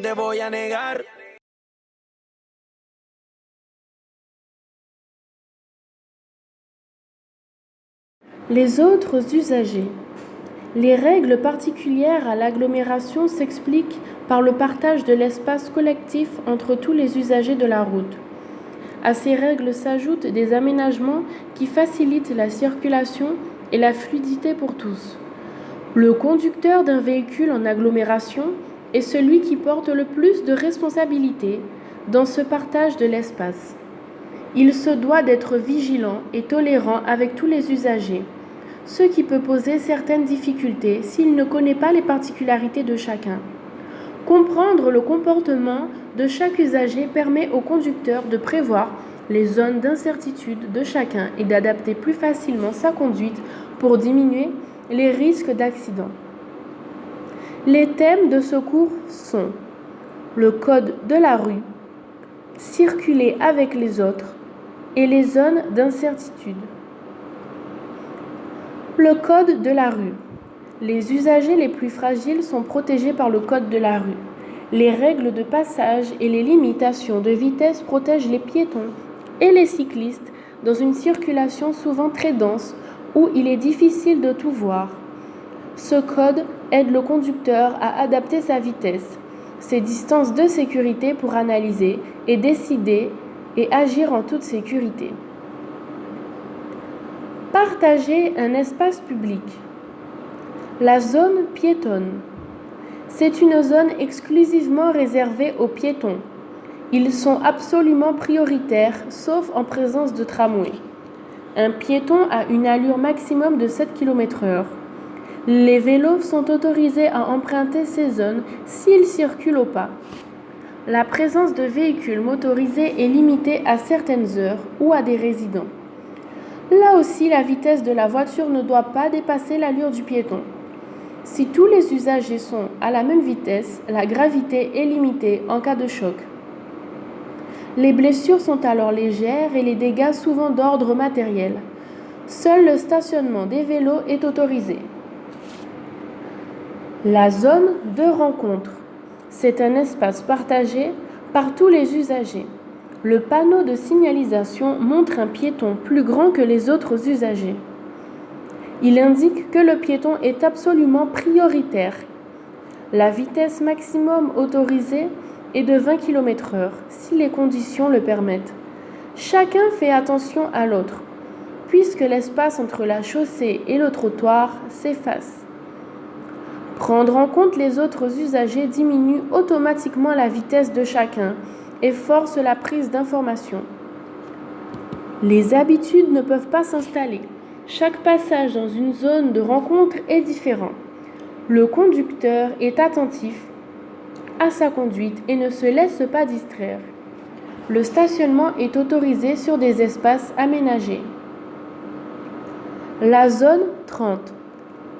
te voy a negar. Les autres usagers. Les règles particulières à l'agglomération s'expliquent par le partage de l'espace collectif entre tous les usagers de la route. À ces règles s'ajoutent des aménagements qui facilitent la circulation et la fluidité pour tous. Le conducteur d'un véhicule en agglomération est celui qui porte le plus de responsabilités dans ce partage de l'espace. Il se doit d'être vigilant et tolérant avec tous les usagers, ce qui peut poser certaines difficultés s'il ne connaît pas les particularités de chacun. Comprendre le comportement de chaque usager permet au conducteur de prévoir les zones d'incertitude de chacun et d'adapter plus facilement sa conduite pour diminuer les risques d'accident. Les thèmes de ce cours sont le code de la rue, circuler avec les autres et les zones d'incertitude. Le code de la rue. Les usagers les plus fragiles sont protégés par le code de la rue. Les règles de passage et les limitations de vitesse protègent les piétons et les cyclistes dans une circulation souvent très dense où il est difficile de tout voir. Ce code aide le conducteur à adapter sa vitesse, ses distances de sécurité pour analyser et décider et agir en toute sécurité. Partager un espace public. La zone piétonne. C'est une zone exclusivement réservée aux piétons. Ils sont absolument prioritaires, sauf en présence de tramway. Un piéton a une allure maximum de 7 km/h. Les vélos sont autorisés à emprunter ces zones s'ils circulent au pas. La présence de véhicules motorisés est limitée à certaines heures ou à des résidents. Là aussi, la vitesse de la voiture ne doit pas dépasser l'allure du piéton. Si tous les usagers sont à la même vitesse, la gravité est limitée en cas de choc. Les blessures sont alors légères et les dégâts souvent d'ordre matériel. Seul le stationnement des vélos est autorisé. La zone de rencontre. C'est un espace partagé par tous les usagers. Le panneau de signalisation montre un piéton plus grand que les autres usagers. Il indique que le piéton est absolument prioritaire. La vitesse maximum autorisée est de 20 km/h si les conditions le permettent. Chacun fait attention à l'autre, puisque l'espace entre la chaussée et le trottoir s'efface. Prendre en compte les autres usagers diminue automatiquement la vitesse de chacun et force la prise d'information. Les habitudes ne peuvent pas s'installer. Chaque passage dans une zone de rencontre est différent. Le conducteur est attentif à sa conduite et ne se laisse pas distraire. Le stationnement est autorisé sur des espaces aménagés. La zone 30.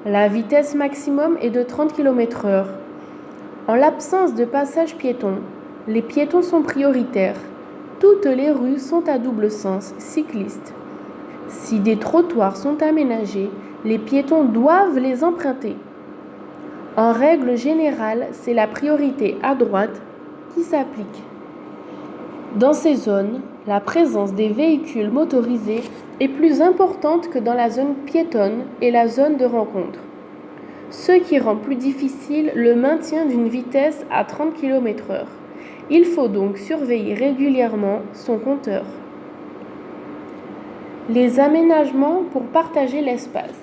La vitesse maximum est de 30 km/h. En l'absence de passage piéton, les piétons sont prioritaires. Toutes les rues sont à double sens cycliste. Si des trottoirs sont aménagés, les piétons doivent les emprunter. En règle générale, c'est la priorité à droite qui s'applique. Dans ces zones, la présence des véhicules motorisés est plus importante que dans la zone piétonne et la zone de rencontre, ce qui rend plus difficile le maintien d'une vitesse à 30 km/h. Il faut donc surveiller régulièrement son compteur. Les aménagements pour partager l'espace.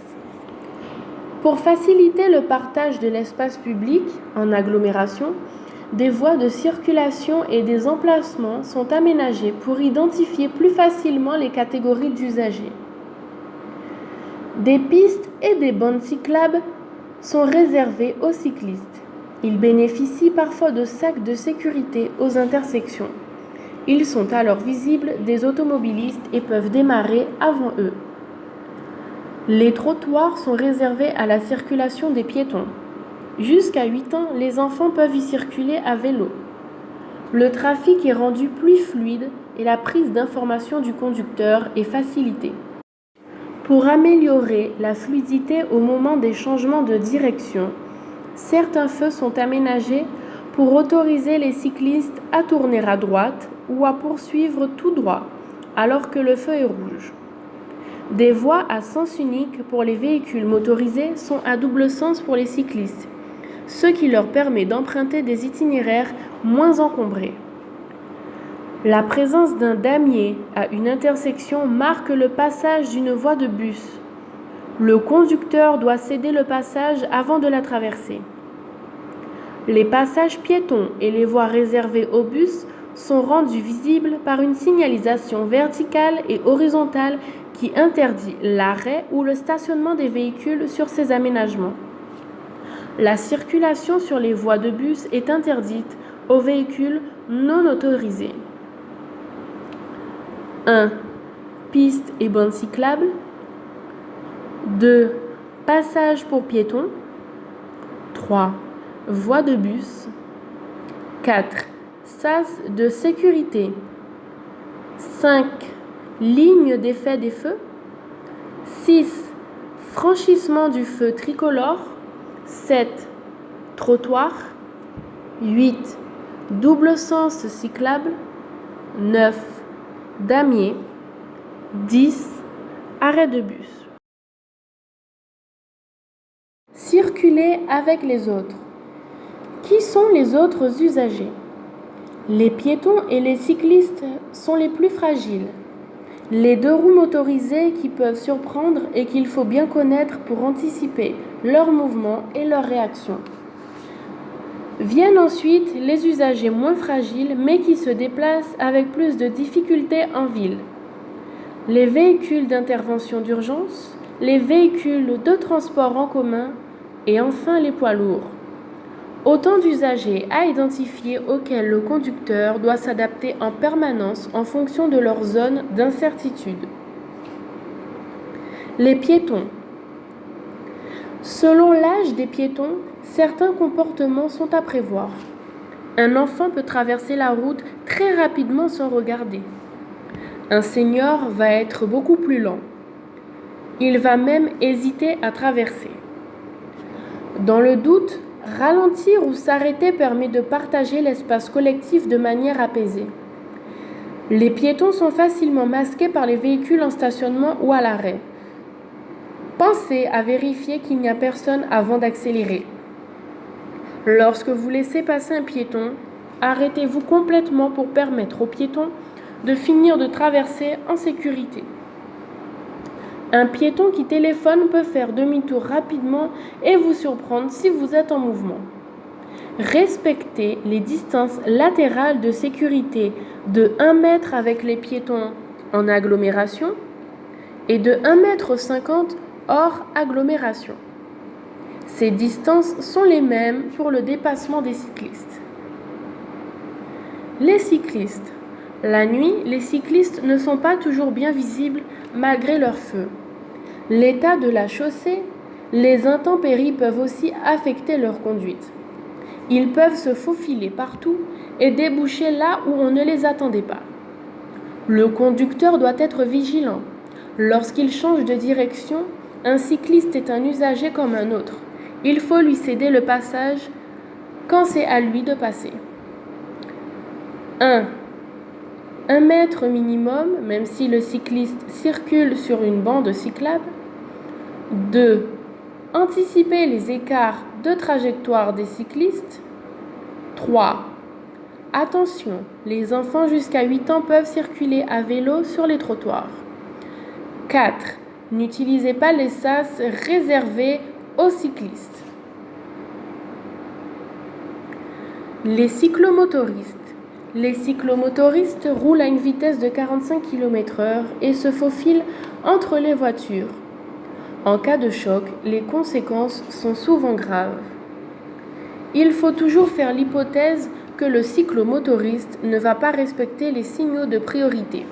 Pour faciliter le partage de l'espace public en agglomération, des voies de circulation et des emplacements sont aménagés pour identifier plus facilement les catégories d'usagers. Des pistes et des bandes cyclables sont réservées aux cyclistes. Ils bénéficient parfois de sacs de sécurité aux intersections. Ils sont alors visibles des automobilistes et peuvent démarrer avant eux. Les trottoirs sont réservés à la circulation des piétons. Jusqu'à 8 ans, les enfants peuvent y circuler à vélo. Le trafic est rendu plus fluide et la prise d'information du conducteur est facilitée. Pour améliorer la fluidité au moment des changements de direction, certains feux sont aménagés pour autoriser les cyclistes à tourner à droite ou à poursuivre tout droit alors que le feu est rouge. Des voies à sens unique pour les véhicules motorisés sont à double sens pour les cyclistes, ce qui leur permet d'emprunter des itinéraires moins encombrés. La présence d'un damier à une intersection marque le passage d'une voie de bus. Le conducteur doit céder le passage avant de la traverser. Les passages piétons et les voies réservées aux bus sont rendus visibles par une signalisation verticale et horizontale qui interdit l'arrêt ou le stationnement des véhicules sur ces aménagements. La circulation sur les voies de bus est interdite aux véhicules non autorisés. 1. Pistes et bandes cyclables. 2. Passages pour piétons. 3. Voies de bus. 4. Sas de sécurité. 5. Ligne d'effet des feux. 6. Franchissement du feu tricolore. 7. Trottoir. 8. Double sens cyclable. 9. Damier. 10. Arrêt de bus. Circuler avec les autres. Qui sont les autres usagers? Les piétons et les cyclistes sont les plus fragiles. Les deux roues motorisées qui peuvent surprendre et qu'il faut bien connaître pour anticiper leurs mouvements et leurs réactions. Viennent ensuite les usagers moins fragiles mais qui se déplacent avec plus de difficultés en ville. Les véhicules d'intervention d'urgence, les véhicules de transport en commun et enfin les poids lourds. Autant d'usagers à identifier auxquels le conducteur doit s'adapter en permanence en fonction de leur zone d'incertitude. Les piétons. Selon l'âge des piétons, certains comportements sont à prévoir. Un enfant peut traverser la route très rapidement sans regarder. Un senior va être beaucoup plus lent. Il va même hésiter à traverser. Dans le doute, ralentir ou s'arrêter permet de partager l'espace collectif de manière apaisée. Les piétons sont facilement masqués par les véhicules en stationnement ou à l'arrêt. Pensez à vérifier qu'il n'y a personne avant d'accélérer. Lorsque vous laissez passer un piéton, arrêtez-vous complètement pour permettre au piéton de finir de traverser en sécurité. Un piéton qui téléphone peut faire demi-tour rapidement et vous surprendre si vous êtes en mouvement. Respectez les distances latérales de sécurité de 1 mètre avec les piétons en agglomération et de 1,50 m hors agglomération. Ces distances sont les mêmes pour le dépassement des cyclistes. Les cyclistes. La nuit, les cyclistes ne sont pas toujours bien visibles malgré leur feu. L'état de la chaussée, les intempéries peuvent aussi affecter leur conduite. Ils peuvent se faufiler partout et déboucher là où on ne les attendait pas. Le conducteur doit être vigilant. Lorsqu'il change de direction, un cycliste est un usager comme un autre. Il faut lui céder le passage quand c'est à lui de passer. 1. 1 mètre minimum, même si le cycliste circule sur une bande cyclable. 2. Anticiper les écarts de trajectoire des cyclistes. 3. Attention, les enfants jusqu'à 8 ans peuvent circuler à vélo sur les trottoirs. 4. N'utilisez pas les sas réservés aux cyclistes. Les cyclomotoristes. Les cyclomotoristes roulent à une vitesse de 45 km/h et se faufilent entre les voitures. En cas de choc, les conséquences sont souvent graves. Il faut toujours faire l'hypothèse que le cyclomotoriste ne va pas respecter les signaux de priorité,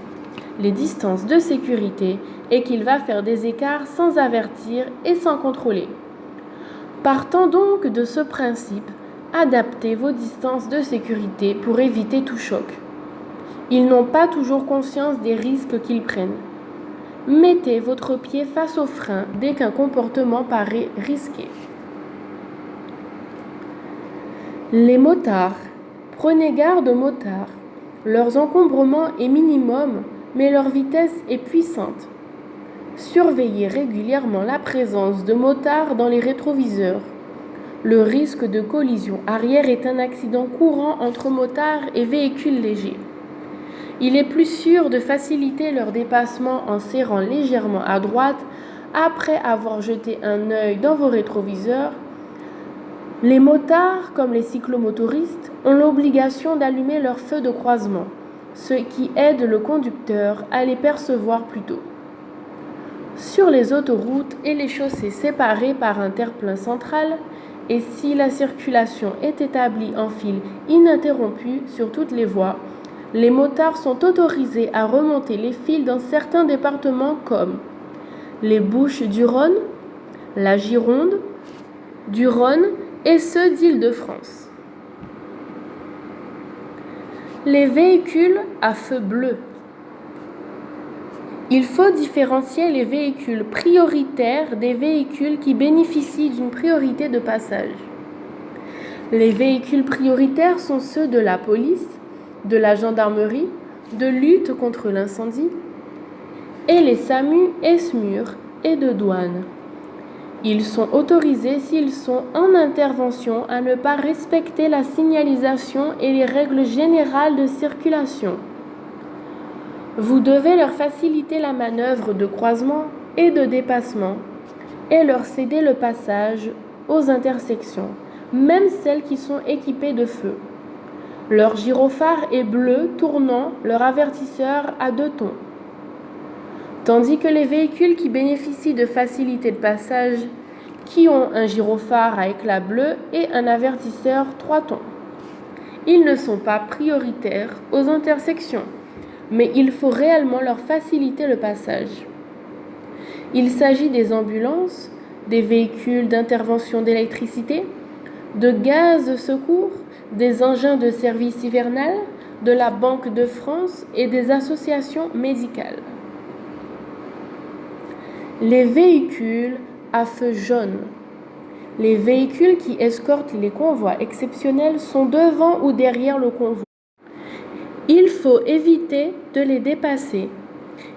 les distances de sécurité et qu'il va faire des écarts sans avertir et sans contrôler. Partant donc de ce principe, adaptez vos distances de sécurité pour éviter tout choc. Ils n'ont pas toujours conscience des risques qu'ils prennent. Mettez votre pied face au frein dès qu'un comportement paraît risqué. Les motards. Prenez garde aux motards. Leur encombrement est minimum, mais leur vitesse est puissante. Surveillez régulièrement la présence de motards dans les rétroviseurs. Le risque de collision arrière est un accident courant entre motards et véhicules légers. Il est plus sûr de faciliter leur dépassement en serrant légèrement à droite après avoir jeté un œil dans vos rétroviseurs. Les motards, comme les cyclomotoristes, ont l'obligation d'allumer leur feu de croisement, ce qui aide le conducteur à les percevoir plus tôt. Sur les autoroutes et les chaussées séparées par un terre-plein central, et si la circulation est établie en fil ininterrompu sur toutes les voies, les motards sont autorisés à remonter les fils dans certains départements comme les Bouches-du-Rhône, la Gironde, du Rhône et ceux d'Île-de-France. Les véhicules à feu bleu. Il faut différencier les véhicules prioritaires des véhicules qui bénéficient d'une priorité de passage. Les véhicules prioritaires sont ceux de la police, de la gendarmerie, de lutte contre l'incendie, et les SAMU et SMUR et de douane. Ils sont autorisés s'ils sont en intervention à ne pas respecter la signalisation et les règles générales de circulation. Vous devez leur faciliter la manœuvre de croisement et de dépassement et leur céder le passage aux intersections, même celles qui sont équipées de feux. Leur gyrophare est bleu tournant leur avertisseur à 2 tons. Tandis que les véhicules qui bénéficient de facilité de passage, qui ont un gyrophare à éclat bleu et un avertisseur 3 tons. Ils ne sont pas prioritaires aux intersections, mais il faut réellement leur faciliter le passage. Il s'agit des ambulances, des véhicules d'intervention d'électricité, de gaz de secours, des engins de service hivernal, de la Banque de France et des associations médicales. Les véhicules à feu jaune. Les véhicules qui escortent les convois exceptionnels sont devant ou derrière le convoi. Il faut éviter de les dépasser.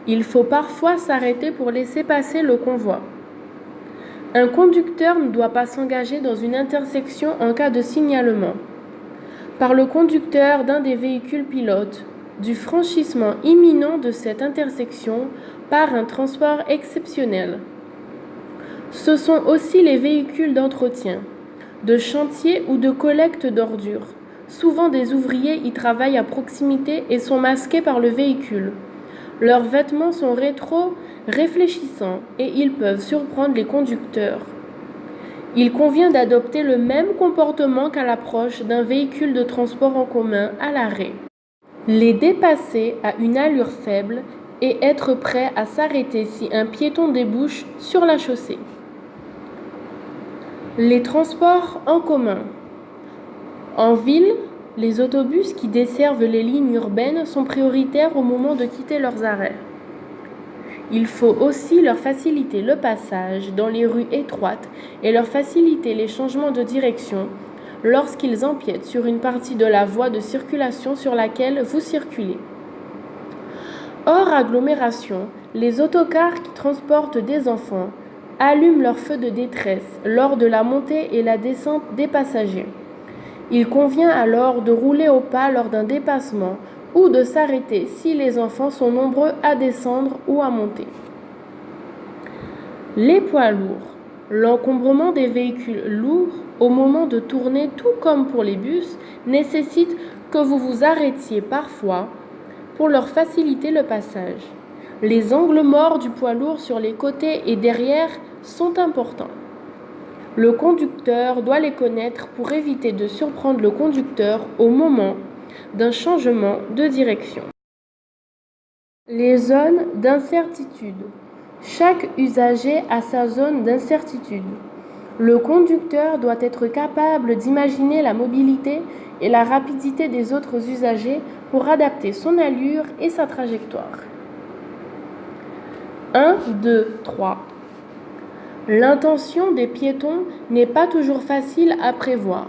Il faut parfois s'arrêter pour laisser passer le convoi. Un conducteur ne doit pas s'engager dans une intersection en cas de signalement par le conducteur d'un des véhicules pilotes du franchissement imminent de cette intersection par un transport exceptionnel. Ce sont aussi les véhicules d'entretien, de chantier ou de collecte d'ordures. Souvent des ouvriers y travaillent à proximité et sont masqués par le véhicule. Leurs vêtements sont rétro-réfléchissants et ils peuvent surprendre les conducteurs. Il convient d'adopter le même comportement qu'à l'approche d'un véhicule de transport en commun à l'arrêt. Les dépasser à une allure faible et être prêt à s'arrêter si un piéton débouche sur la chaussée. Les transports en commun. En ville, les autobus qui desservent les lignes urbaines sont prioritaires au moment de quitter leurs arrêts. Il faut aussi leur faciliter le passage dans les rues étroites et leur faciliter les changements de direction lorsqu'ils empiètent sur une partie de la voie de circulation sur laquelle vous circulez. Hors agglomération, les autocars qui transportent des enfants allument leur feu de détresse lors de la montée et la descente des passagers. Il convient alors de rouler au pas lors d'un dépassement ou de s'arrêter si les enfants sont nombreux à descendre ou à monter. Les poids lourds. L'encombrement des véhicules lourds au moment de tourner, tout comme pour les bus, nécessite que vous vous arrêtiez parfois pour leur faciliter le passage. Les angles morts du poids lourd sur les côtés et derrière sont importants. Le conducteur doit les connaître pour éviter de surprendre le conducteur au moment d'un changement de direction. Les zones d'incertitude. Chaque usager a sa zone d'incertitude. Le conducteur doit être capable d'imaginer la mobilité et la rapidité des autres usagers pour adapter son allure et sa trajectoire. 1, 2, 3. L'intention des piétons n'est pas toujours facile à prévoir.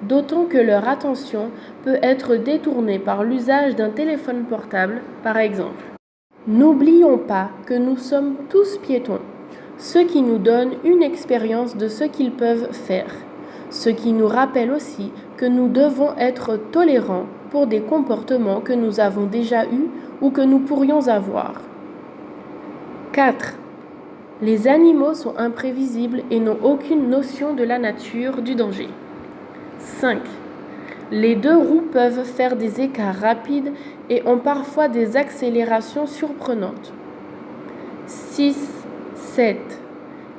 d'autant que leur attention peut être détournée par l'usage d'un téléphone portable, par exemple. N'oublions pas que nous sommes tous piétons, ce qui nous donne une expérience de ce qu'ils peuvent faire, ce qui nous rappelle aussi que nous devons être tolérants pour des comportements que nous avons déjà eus ou que nous pourrions avoir. 4. Les animaux sont imprévisibles et n'ont aucune notion de la nature du danger. 5. Les deux roues peuvent faire des écarts rapides et ont parfois des accélérations surprenantes. 6. 7.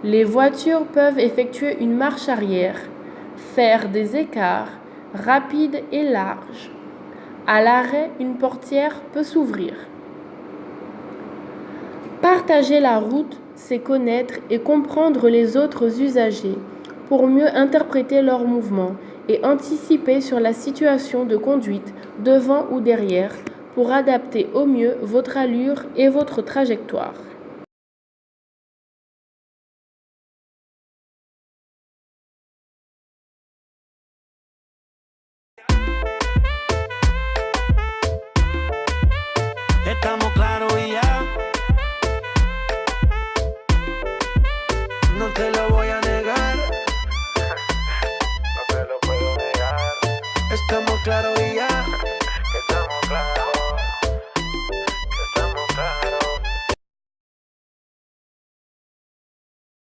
Les voitures peuvent effectuer une marche arrière, faire des écarts rapides et larges. À l'arrêt, une portière peut s'ouvrir. Partager la route, c'est connaître et comprendre les autres usagers pour mieux interpréter leurs mouvements et anticiper sur la situation de conduite devant ou derrière pour adapter au mieux votre allure et votre trajectoire. Estamos claros y ya. No te lo voy